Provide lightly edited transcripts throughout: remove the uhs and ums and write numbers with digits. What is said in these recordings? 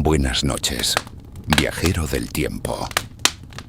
Buenas noches, viajero del tiempo.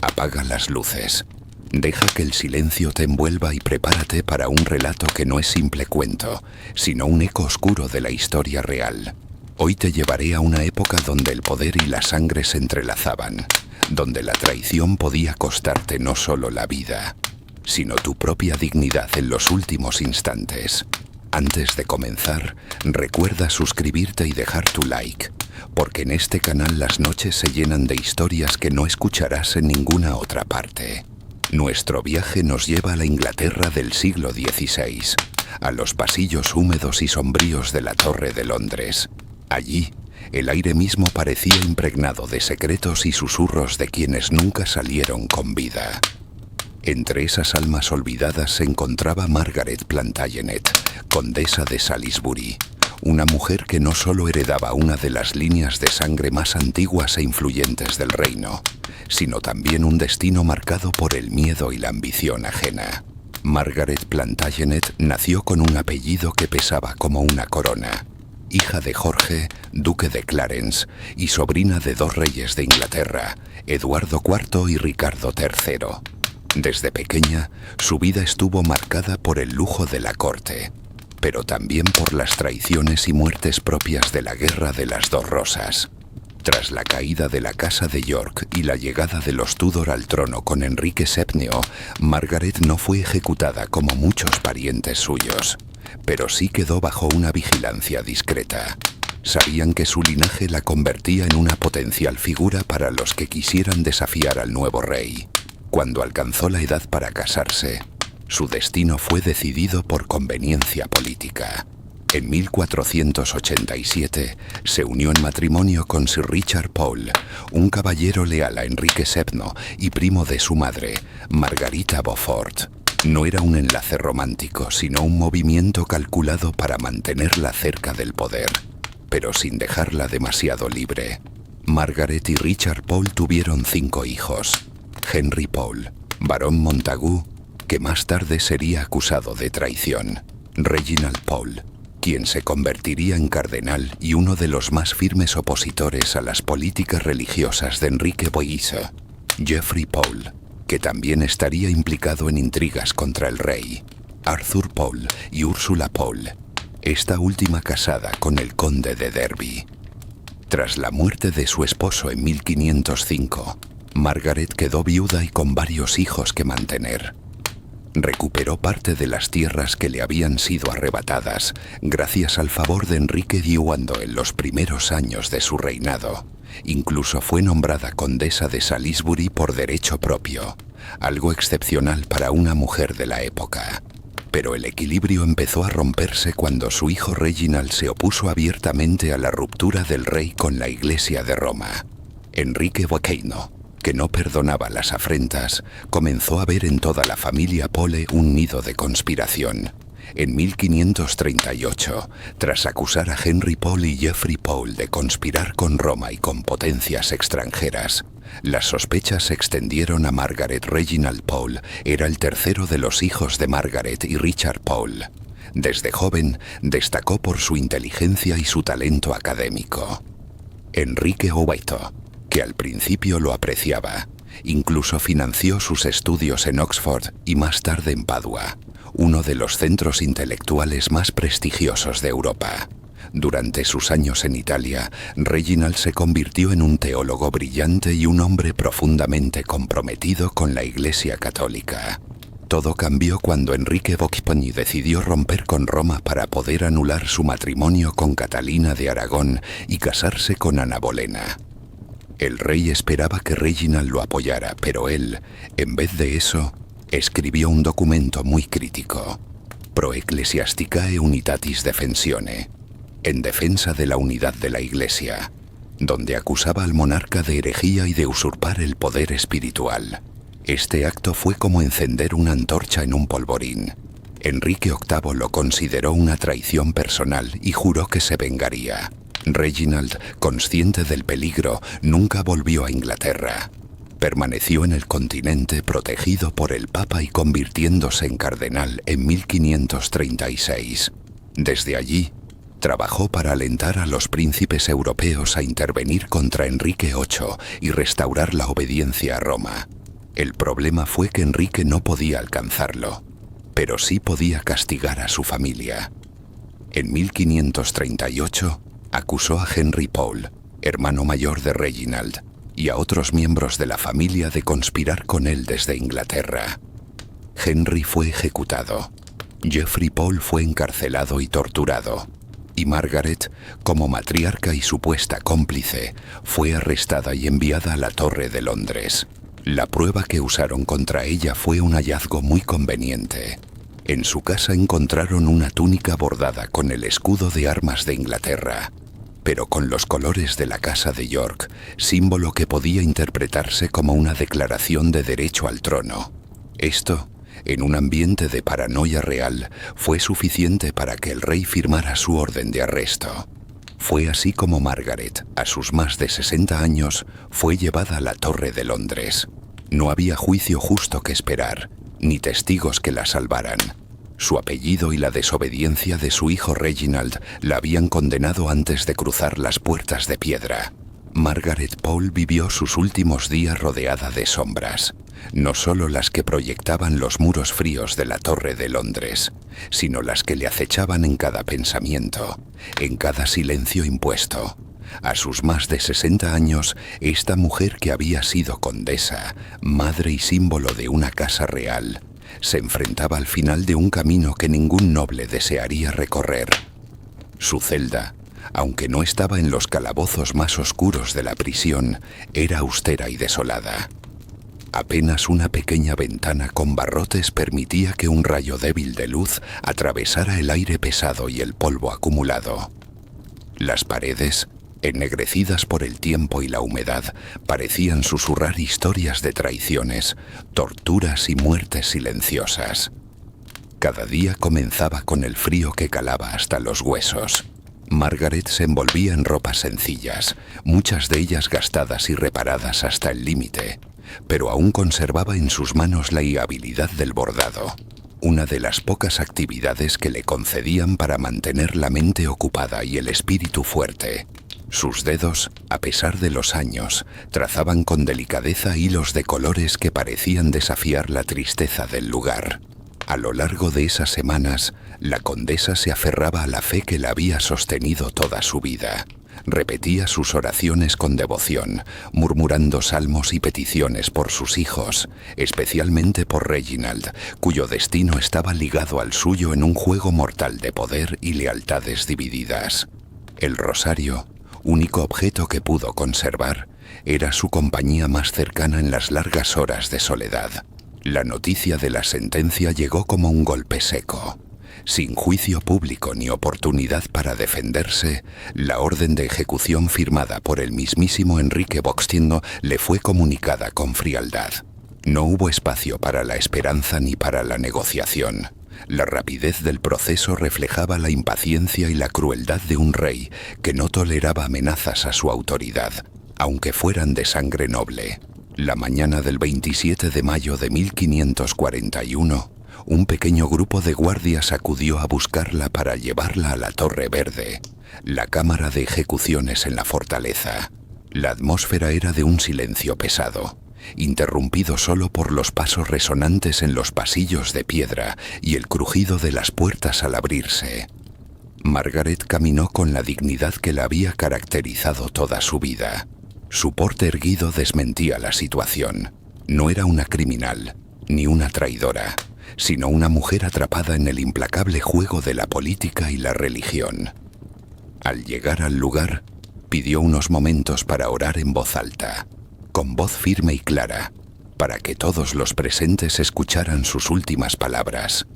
Apaga las luces. Deja que el silencio te envuelva y prepárate para un relato que no es simple cuento, sino un eco oscuro de la historia real. Hoy te llevaré a una época donde el poder y la sangre se entrelazaban, donde la traición podía costarte no solo la vida, sino tu propia dignidad en los últimos instantes. Antes de comenzar, recuerda suscribirte y dejar tu like, porque en este canal las noches se llenan de historias que no escucharás en ninguna otra parte. Nuestro viaje nos lleva a la Inglaterra del siglo XVI, a los pasillos húmedos y sombríos de la Torre de Londres. Allí, el aire mismo parecía impregnado de secretos y susurros de quienes nunca salieron con vida. Entre esas almas olvidadas se encontraba Margaret Plantagenet, condesa de Salisbury, una mujer que no solo heredaba una de las líneas de sangre más antiguas e influyentes del reino, sino también un destino marcado por el miedo y la ambición ajena. Margaret Plantagenet nació con un apellido que pesaba como una corona. Hija de Jorge, duque de Clarence, y sobrina de dos reyes de Inglaterra, Eduardo IV y Ricardo III. Desde pequeña, su vida estuvo marcada por el lujo de la corte, pero también por las traiciones y muertes propias de la Guerra de las Dos Rosas. Tras la caída de la Casa de York y la llegada de los Tudor al trono con Enrique VII, Margaret no fue ejecutada como muchos parientes suyos, pero sí quedó bajo una vigilancia discreta. Sabían que su linaje la convertía en una potencial figura para los que quisieran desafiar al nuevo rey. Cuando alcanzó la edad para casarse, su destino fue decidido por conveniencia política. En 1487 se unió en matrimonio con Sir Richard Pole, un caballero leal a Enrique VII y primo de su madre, Margarita Beaufort. No era un enlace romántico, sino un movimiento calculado para mantenerla cerca del poder, pero sin dejarla demasiado libre. Margaret y Richard Pole tuvieron 5 hijos. Henry Pole, barón Montagu, que más tarde sería acusado de traición. Reginald Pole, quien se convertiría en cardenal y uno de los más firmes opositores a las políticas religiosas de Enrique Boyce. Geoffrey Pole, que también estaría implicado en intrigas contra el rey. Arthur Pole y Ursula Pole, esta última casada con el conde de Derby. Tras la muerte de su esposo en 1505, Margaret quedó viuda y con varios hijos que mantener. Recuperó parte de las tierras que le habían sido arrebatadas gracias al favor de Enrique Dioando en los primeros años de su reinado. Incluso fue nombrada condesa de Salisbury por derecho propio, algo excepcional para una mujer de la época. Pero el equilibrio empezó a romperse cuando su hijo Reginald se opuso abiertamente a la ruptura del rey con la Iglesia de Roma. Enrique Boqueino, que no perdonaba las afrentas, comenzó a ver en toda la familia Pole un nido de conspiración. En 1538, tras acusar a Henry Pole y Geoffrey Pole de conspirar con Roma y con potencias extranjeras, las sospechas se extendieron a Margaret. Reginald Pole era el tercero de los hijos de Margaret y Richard Pole. Desde joven destacó por su inteligencia y su talento académico. Enrique Oweito, que al principio lo apreciaba, incluso financió sus estudios en Oxford y más tarde en Padua, uno de los centros intelectuales más prestigiosos de Europa. Durante sus años en Italia, Reginald se convirtió en un teólogo brillante y un hombre profundamente comprometido con la Iglesia Católica. Todo cambió cuando Enrique Bocconi decidió romper con Roma para poder anular su matrimonio con Catalina de Aragón y casarse con Ana Bolena. El rey esperaba que Reginald lo apoyara, pero él, en vez de eso, escribió un documento muy crítico, Pro Ecclesiasticae Unitatis Defensione, en defensa de la unidad de la Iglesia, donde acusaba al monarca de herejía y de usurpar el poder espiritual. Este acto fue como encender una antorcha en un polvorín. Enrique VIII lo consideró una traición personal y juró que se vengaría. Reginald, consciente del peligro, nunca volvió a Inglaterra. Permaneció en el continente protegido por el Papa y convirtiéndose en cardenal en 1536. Desde allí, Trabajó para alentar a los príncipes europeos a intervenir contra Enrique VIII y restaurar la obediencia a Roma. El problema fue que Enrique no podía alcanzarlo, pero sí podía castigar a su familia. En 1538 acusó a Henry Pole, hermano mayor de Reginald, y a otros miembros de la familia de conspirar con él desde Inglaterra. Henry fue ejecutado, Geoffrey Pole fue encarcelado y torturado, y Margaret, como matriarca y supuesta cómplice, fue arrestada y enviada a la Torre de Londres. La prueba que usaron contra ella fue un hallazgo muy conveniente. En su casa encontraron una túnica bordada con el escudo de armas de Inglaterra, pero con los colores de la Casa de York, símbolo que podía interpretarse como una declaración de derecho al trono. Esto, en un ambiente de paranoia real, fue suficiente para que el rey firmara su orden de arresto. Fue así como Margaret, a sus más de 60 años, fue llevada a la Torre de Londres. No había juicio justo que esperar, ni testigos que la salvaran. Su apellido y la desobediencia de su hijo Reginald la habían condenado antes de cruzar las puertas de piedra. Margaret Pole vivió sus últimos días rodeada de sombras, no solo las que proyectaban los muros fríos de la Torre de Londres, sino las que le acechaban en cada pensamiento, en cada silencio impuesto. A sus más de 60 años, esta mujer que había sido condesa, madre y símbolo de una casa real, se enfrentaba al final de un camino que ningún noble desearía recorrer. Su celda, aunque no estaba en los calabozos más oscuros de la prisión, era austera y desolada. Apenas una pequeña ventana con barrotes permitía que un rayo débil de luz atravesara el aire pesado y el polvo acumulado. Las paredes, ennegrecidas por el tiempo y la humedad, parecían susurrar historias de traiciones, torturas y muertes silenciosas. Cada día comenzaba con el frío que calaba hasta los huesos. Margaret se envolvía en ropas sencillas, muchas de ellas gastadas y reparadas hasta el límite, pero aún conservaba en sus manos la habilidad del bordado, una de las pocas actividades que le concedían para mantener la mente ocupada y el espíritu fuerte. Sus dedos, a pesar de los años, trazaban con delicadeza hilos de colores que parecían desafiar la tristeza del lugar. A lo largo de esas semanas, la condesa se aferraba a la fe que la había sostenido toda su vida. Repetía sus oraciones con devoción, murmurando salmos y peticiones por sus hijos, especialmente por Reginald, cuyo destino estaba ligado al suyo en un juego mortal de poder y lealtades divididas. El rosario, único objeto que pudo conservar, era su compañía más cercana en las largas horas de soledad. La noticia de la sentencia llegó como un golpe seco. Sin juicio público ni oportunidad para defenderse, la orden de ejecución firmada por el mismísimo Enrique Boxtindo le fue comunicada con frialdad. No hubo espacio para la esperanza ni para la negociación. La rapidez del proceso reflejaba la impaciencia y la crueldad de un rey que no toleraba amenazas a su autoridad, aunque fueran de sangre noble. La mañana del 27 de mayo de 1541, un pequeño grupo de guardias acudió a buscarla para llevarla a la Torre Verde, la cámara de ejecuciones en la fortaleza. La atmósfera era de un silencio pesado, interrumpido solo por los pasos resonantes en los pasillos de piedra y el crujido de las puertas al abrirse. Margaret caminó con la dignidad que la había caracterizado toda su vida. Su porte erguido desmentía la situación. No era una criminal, ni una traidora, sino una mujer atrapada en el implacable juego de la política y la religión. Al llegar al lugar, pidió unos momentos para orar en voz alta, con voz firme y clara, para que todos los presentes escucharan sus últimas palabras.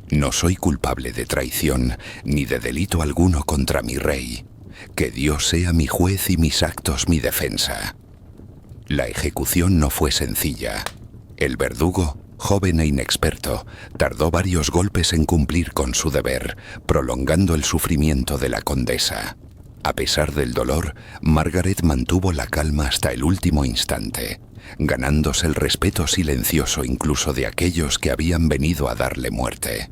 No soy culpable de traición, ni de delito alguno contra mi rey. Que Dios sea mi juez y mis actos mi defensa. La ejecución no fue sencilla. El verdugo, joven e inexperto, tardó varios golpes en cumplir con su deber, prolongando el sufrimiento de la condesa. A pesar del dolor, Margaret mantuvo la calma hasta el último instante, ganándose el respeto silencioso incluso de aquellos que habían venido a darle muerte.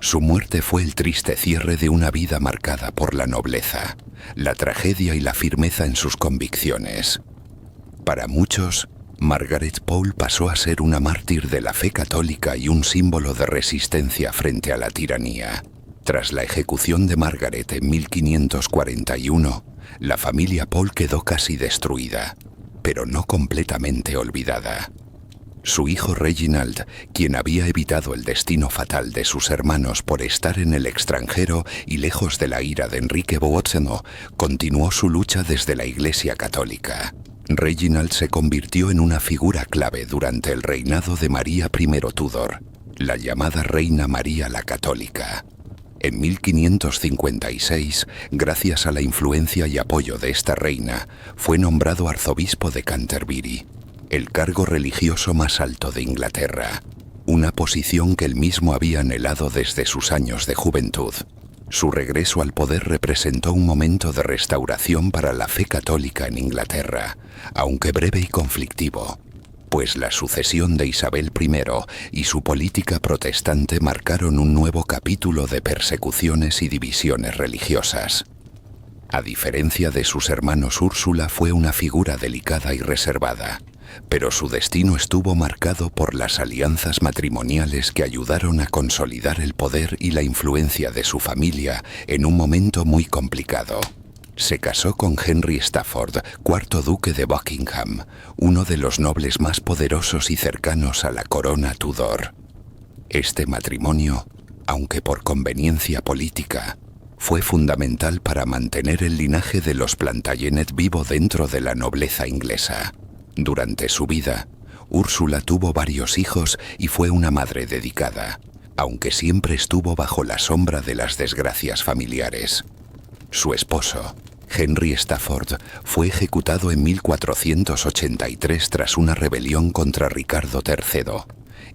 Su muerte fue el triste cierre de una vida marcada por la nobleza, la tragedia y la firmeza en sus convicciones. Para muchos, Margaret Pole pasó a ser una mártir de la fe católica y un símbolo de resistencia frente a la tiranía. Tras la ejecución de Margaret en 1541, la familia Pole quedó casi destruida, pero no completamente olvidada. Su hijo Reginald, quien había evitado el destino fatal de sus hermanos por estar en el extranjero y lejos de la ira de Enrique Bozzeno, continuó su lucha desde la Iglesia Católica. Reginald se convirtió en una figura clave durante el reinado de María I Tudor, la llamada Reina María la Católica. En 1556, gracias a la influencia y apoyo de esta reina, fue nombrado arzobispo de Canterbury, el cargo religioso más alto de Inglaterra, una posición que él mismo había anhelado desde sus años de juventud. Su regreso al poder representó un momento de restauración para la fe católica en Inglaterra, aunque breve y conflictivo, pues la sucesión de Isabel I y su política protestante marcaron un nuevo capítulo de persecuciones y divisiones religiosas. A diferencia de sus hermanos, Úrsula fue una figura delicada y reservada, pero su destino estuvo marcado por las alianzas matrimoniales que ayudaron a consolidar el poder y la influencia de su familia en un momento muy complicado. Se casó con Henry Stafford, cuarto duque de Buckingham, uno de los nobles más poderosos y cercanos a la corona Tudor. Este matrimonio, aunque por conveniencia política, fue fundamental para mantener el linaje de los Plantagenet vivo dentro de la nobleza inglesa. Durante su vida, Úrsula tuvo varios hijos y fue una madre dedicada, aunque siempre estuvo bajo la sombra de las desgracias familiares. Su esposo, Henry Stafford, fue ejecutado en 1483 tras una rebelión contra Ricardo III,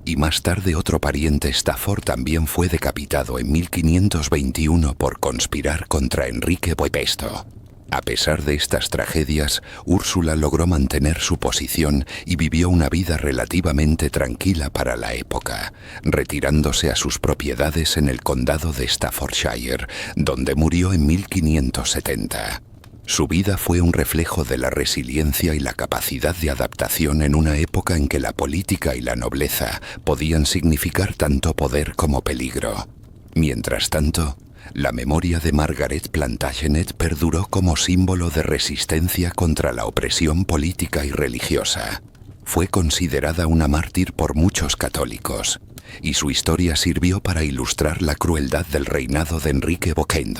y más tarde otro pariente Stafford también fue decapitado en 1521 por conspirar contra Enrique VI. A pesar de estas tragedias, Úrsula logró mantener su posición y vivió una vida relativamente tranquila para la época, retirándose a sus propiedades en el condado de Staffordshire, donde murió en 1570. Su vida fue un reflejo de la resiliencia y la capacidad de adaptación en una época en que la política y la nobleza podían significar tanto poder como peligro. Mientras tanto, la memoria de Margaret Plantagenet perduró como símbolo de resistencia contra la opresión política y religiosa. Fue considerada una mártir por muchos católicos, y su historia sirvió para ilustrar la crueldad del reinado de Enrique VI,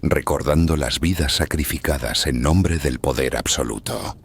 recordando las vidas sacrificadas en nombre del poder absoluto.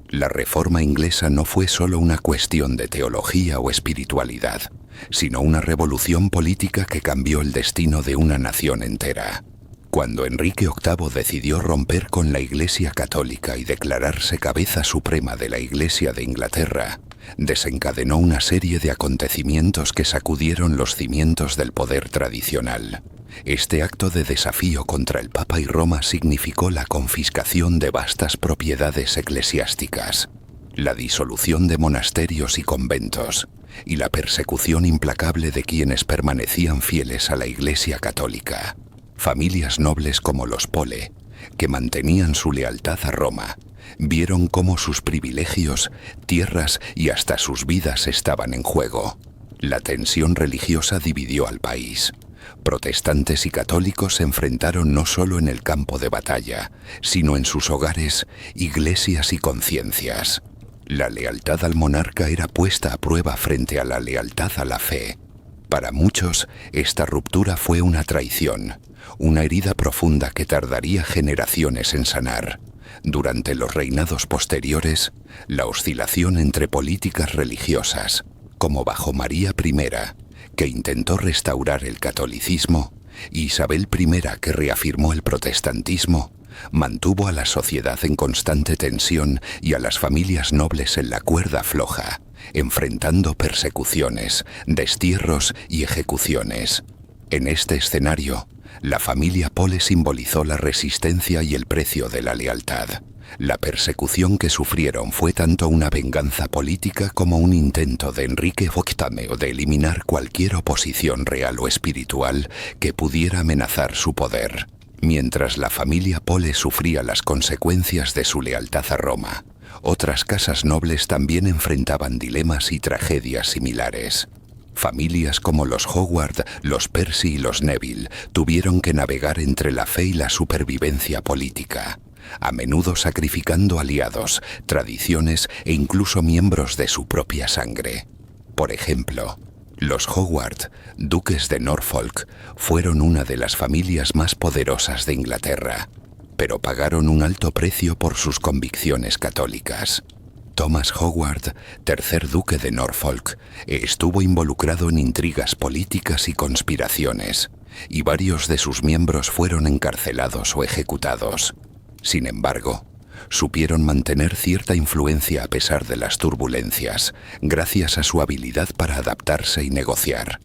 La reforma inglesa no fue solo una cuestión de teología o espiritualidad, sino una revolución política que cambió el destino de una nación entera. Cuando Enrique VIII decidió romper con la Iglesia Católica y declararse cabeza suprema de la Iglesia de Inglaterra, desencadenó una serie de acontecimientos que sacudieron los cimientos del poder tradicional. Este acto de desafío contra el Papa y Roma significó la confiscación de vastas propiedades eclesiásticas, la disolución de monasterios y conventos, y la persecución implacable de quienes permanecían fieles a la Iglesia Católica. Familias nobles como los Pole, que mantenían su lealtad a Roma, vieron cómo sus privilegios, tierras y hasta sus vidas estaban en juego. La tensión religiosa dividió al país. Protestantes y católicos se enfrentaron no solo en el campo de batalla, sino en sus hogares, iglesias y conciencias. La lealtad al monarca era puesta a prueba frente a la lealtad a la fe. Para muchos, esta ruptura fue una traición, una herida profunda que tardaría generaciones en sanar. Durante los reinados posteriores, la oscilación entre políticas religiosas, como bajo María I, que intentó restaurar el catolicismo, y Isabel I, que reafirmó el protestantismo, mantuvo a la sociedad en constante tensión y a las familias nobles en la cuerda floja, enfrentando persecuciones, destierros y ejecuciones. En este escenario, la familia Pole simbolizó la resistencia y el precio de la lealtad. La persecución que sufrieron fue tanto una venganza política como un intento de Enrique VIII de eliminar cualquier oposición real o espiritual que pudiera amenazar su poder, mientras la familia Pole sufría las consecuencias de su lealtad a Roma. Otras casas nobles también enfrentaban dilemas y tragedias similares. Familias como los Howard, los Percy y los Neville tuvieron que navegar entre la fe y la supervivencia política, a menudo sacrificando aliados, tradiciones e incluso miembros de su propia sangre. Por ejemplo, los Howard, duques de Norfolk, fueron una de las familias más poderosas de Inglaterra, pero pagaron un alto precio por sus convicciones católicas. Thomas Howard, tercer duque de Norfolk, estuvo involucrado en intrigas políticas y conspiraciones, y varios de sus miembros fueron encarcelados o ejecutados. Sin embargo, supieron mantener cierta influencia a pesar de las turbulencias, gracias a su habilidad para adaptarse y negociar.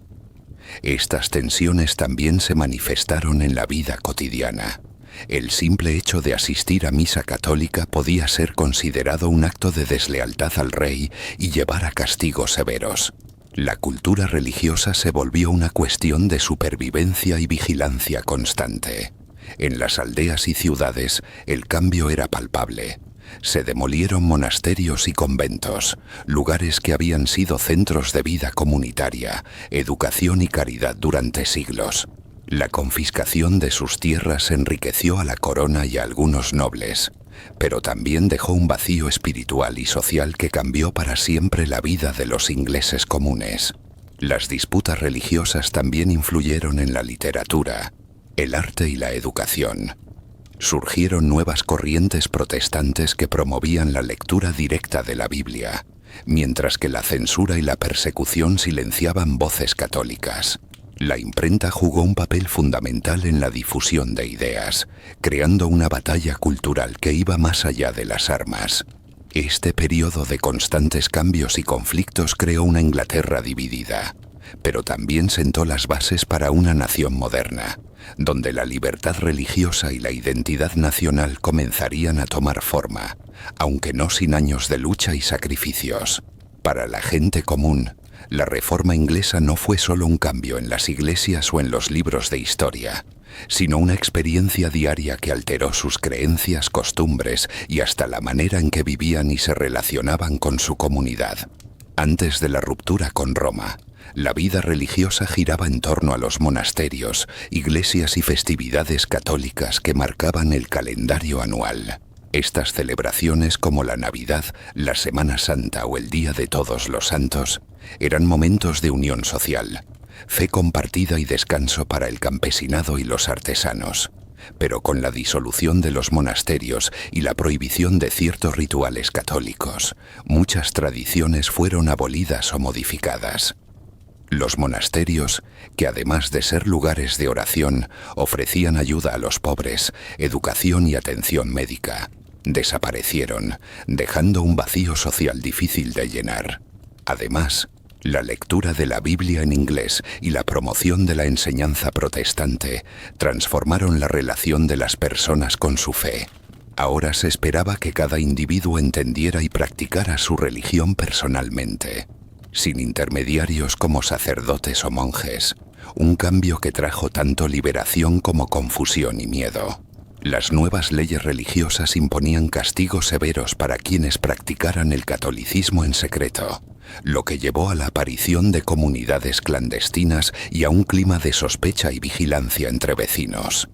Estas tensiones también se manifestaron en la vida cotidiana. El simple hecho de asistir a misa católica podía ser considerado un acto de deslealtad al rey y llevar a castigos severos. La cultura religiosa se volvió una cuestión de supervivencia y vigilancia constante. En las aldeas y ciudades, el cambio era palpable. Se demolieron monasterios y conventos, lugares que habían sido centros de vida comunitaria, educación y caridad durante siglos. La confiscación de sus tierras enriqueció a la corona y a algunos nobles, pero también dejó un vacío espiritual y social que cambió para siempre la vida de los ingleses comunes. Las disputas religiosas también influyeron en la literatura, el arte y la educación. Surgieron nuevas corrientes protestantes que promovían la lectura directa de la Biblia, mientras que la censura y la persecución silenciaban voces católicas. La imprenta jugó un papel fundamental en la difusión de ideas, creando una batalla cultural que iba más allá de las armas. Este periodo de constantes cambios y conflictos creó una Inglaterra dividida, pero también sentó las bases para una nación moderna, donde la libertad religiosa y la identidad nacional comenzarían a tomar forma, aunque no sin años de lucha y sacrificios. Para la gente común, la Reforma inglesa no fue solo un cambio en las iglesias o en los libros de historia, sino una experiencia diaria que alteró sus creencias, costumbres y hasta la manera en que vivían y se relacionaban con su comunidad. Antes de la ruptura con Roma, la vida religiosa giraba en torno a los monasterios, iglesias y festividades católicas que marcaban el calendario anual. Estas celebraciones, como la Navidad, la Semana Santa o el Día de Todos los Santos, eran momentos de unión social, fe compartida y descanso para el campesinado y los artesanos. Pero con la disolución de los monasterios y la prohibición de ciertos rituales católicos, muchas tradiciones fueron abolidas o modificadas. Los monasterios, que además de ser lugares de oración, ofrecían ayuda a los pobres, educación y atención médica, desaparecieron, dejando un vacío social difícil de llenar. Además, la lectura de la Biblia en inglés y la promoción de la enseñanza protestante transformaron la relación de las personas con su fe. Ahora se esperaba que cada individuo entendiera y practicara su religión personalmente, sin intermediarios como sacerdotes o monjes, un cambio que trajo tanto liberación como confusión y miedo. Las nuevas leyes religiosas imponían castigos severos para quienes practicaran el catolicismo en secreto, lo que llevó a la aparición de comunidades clandestinas y a un clima de sospecha y vigilancia entre vecinos.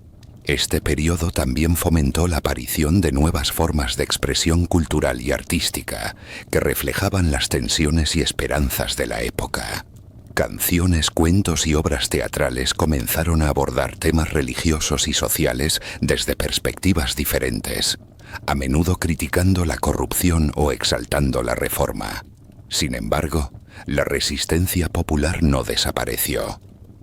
Este periodo también fomentó la aparición de nuevas formas de expresión cultural y artística que reflejaban las tensiones y esperanzas de la época. Canciones, cuentos y obras teatrales comenzaron a abordar temas religiosos y sociales desde perspectivas diferentes, a menudo criticando la corrupción o exaltando la reforma. Sin embargo, la resistencia popular no desapareció.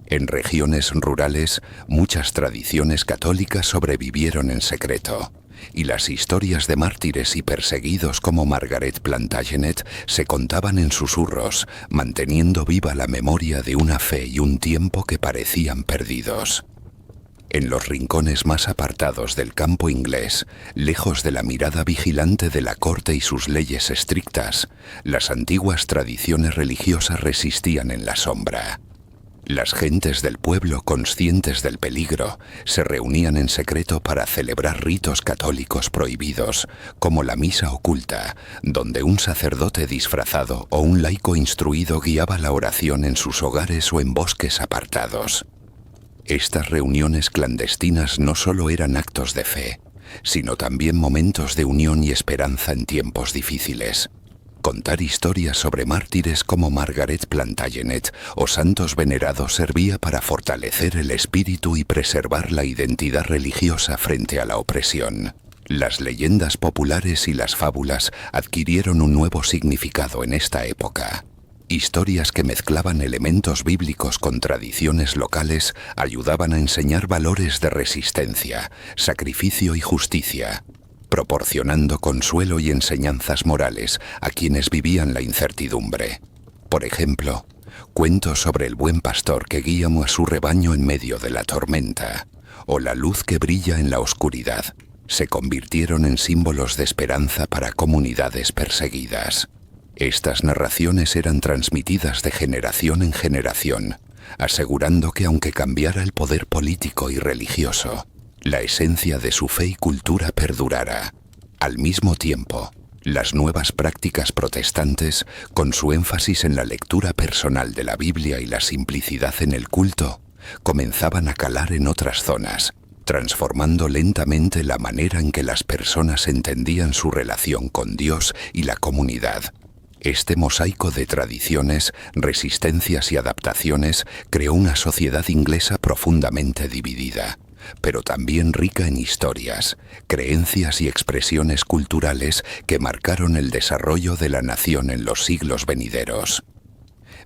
En regiones rurales, muchas tradiciones católicas sobrevivieron en secreto, y las historias de mártires y perseguidos como Margaret Plantagenet se contaban en susurros, manteniendo viva la memoria de una fe y un tiempo que parecían perdidos. En los rincones más apartados del campo inglés, lejos de la mirada vigilante de la corte y sus leyes estrictas, las antiguas tradiciones religiosas resistían en la sombra. Las gentes del pueblo, conscientes del peligro, se reunían en secreto para celebrar ritos católicos prohibidos, como la misa oculta, donde un sacerdote disfrazado o un laico instruido guiaba la oración en sus hogares o en bosques apartados. Estas reuniones clandestinas no solo eran actos de fe, sino también momentos de unión y esperanza en tiempos difíciles. Contar historias sobre mártires como Margaret Plantagenet o santos venerados servía para fortalecer el espíritu y preservar la identidad religiosa frente a la opresión. Las leyendas populares y las fábulas adquirieron un nuevo significado en esta época. Historias que mezclaban elementos bíblicos con tradiciones locales ayudaban a enseñar valores de resistencia, sacrificio y justicia, proporcionando consuelo y enseñanzas morales a quienes vivían la incertidumbre. Por ejemplo, cuentos sobre el buen pastor que guía a su rebaño en medio de la tormenta, o la luz que brilla en la oscuridad, se convirtieron en símbolos de esperanza para comunidades perseguidas. Estas narraciones eran transmitidas de generación en generación, asegurando que aunque cambiara el poder político y religioso, la esencia de su fe y cultura perdurara. Al mismo tiempo, las nuevas prácticas protestantes, con su énfasis en la lectura personal de la Biblia y la simplicidad en el culto, comenzaban a calar en otras zonas, transformando lentamente la manera en que las personas entendían su relación con Dios y la comunidad. Este mosaico de tradiciones, resistencias y adaptaciones creó una sociedad inglesa profundamente dividida, pero también rica en historias, creencias y expresiones culturales que marcaron el desarrollo de la nación en los siglos venideros.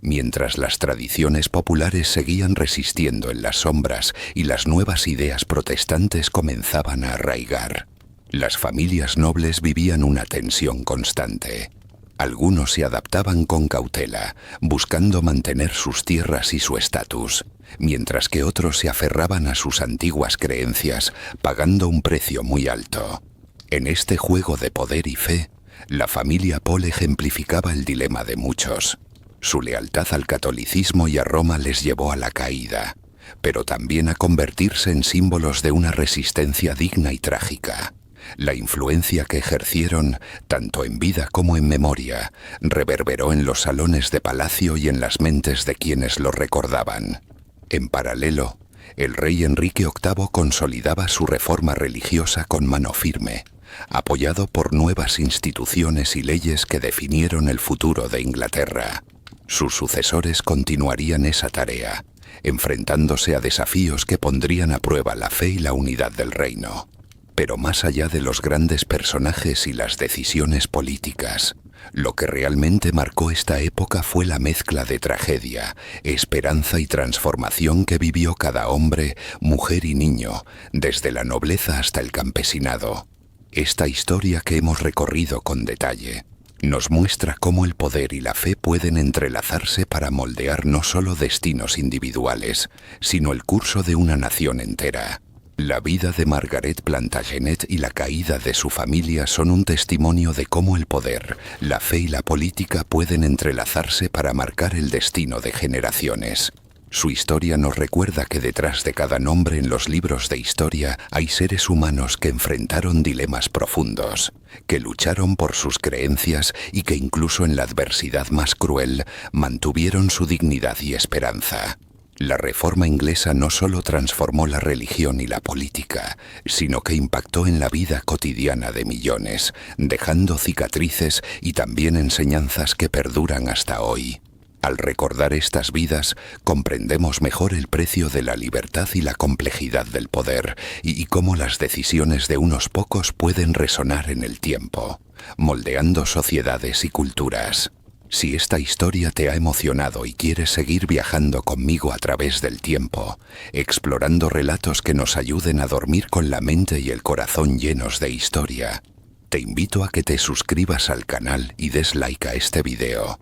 Mientras las tradiciones populares seguían resistiendo en las sombras y las nuevas ideas protestantes comenzaban a arraigar, las familias nobles vivían una tensión constante. Algunos se adaptaban con cautela, buscando mantener sus tierras y su estatus, mientras que otros se aferraban a sus antiguas creencias, pagando un precio muy alto. En este juego de poder y fe, la familia Pole ejemplificaba el dilema de muchos. Su lealtad al catolicismo y a Roma les llevó a la caída, pero también a convertirse en símbolos de una resistencia digna y trágica. La influencia que ejercieron, tanto en vida como en memoria, reverberó en los salones de palacio y en las mentes de quienes lo recordaban. En paralelo, el rey Enrique VIII consolidaba su reforma religiosa con mano firme, apoyado por nuevas instituciones y leyes que definieron el futuro de Inglaterra. Sus sucesores continuarían esa tarea, enfrentándose a desafíos que pondrían a prueba la fe y la unidad del reino. Pero más allá de los grandes personajes y las decisiones políticas, lo que realmente marcó esta época fue la mezcla de tragedia, esperanza y transformación que vivió cada hombre, mujer y niño, desde la nobleza hasta el campesinado. Esta historia que hemos recorrido con detalle nos muestra cómo el poder y la fe pueden entrelazarse para moldear no solo destinos individuales, sino el curso de una nación entera. La vida de Margaret Plantagenet y la caída de su familia son un testimonio de cómo el poder, la fe y la política pueden entrelazarse para marcar el destino de generaciones. Su historia nos recuerda que detrás de cada nombre en los libros de historia hay seres humanos que enfrentaron dilemas profundos, que lucharon por sus creencias y que incluso en la adversidad más cruel mantuvieron su dignidad y esperanza. La Reforma inglesa no solo transformó la religión y la política, sino que impactó en la vida cotidiana de millones, dejando cicatrices y también enseñanzas que perduran hasta hoy. Al recordar estas vidas, comprendemos mejor el precio de la libertad y la complejidad del poder, y cómo las decisiones de unos pocos pueden resonar en el tiempo, moldeando sociedades y culturas. Si esta historia te ha emocionado y quieres seguir viajando conmigo a través del tiempo, explorando relatos que nos ayuden a dormir con la mente y el corazón llenos de historia, te invito a que te suscribas al canal y des like a este video.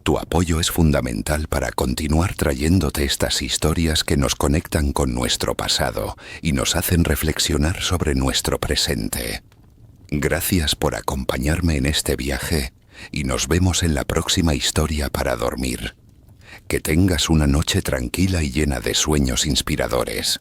Tu apoyo es fundamental para continuar trayéndote estas historias que nos conectan con nuestro pasado y nos hacen reflexionar sobre nuestro presente. Gracias por acompañarme en este viaje y nos vemos en la próxima historia para dormir. Que tengas una noche tranquila y llena de sueños inspiradores.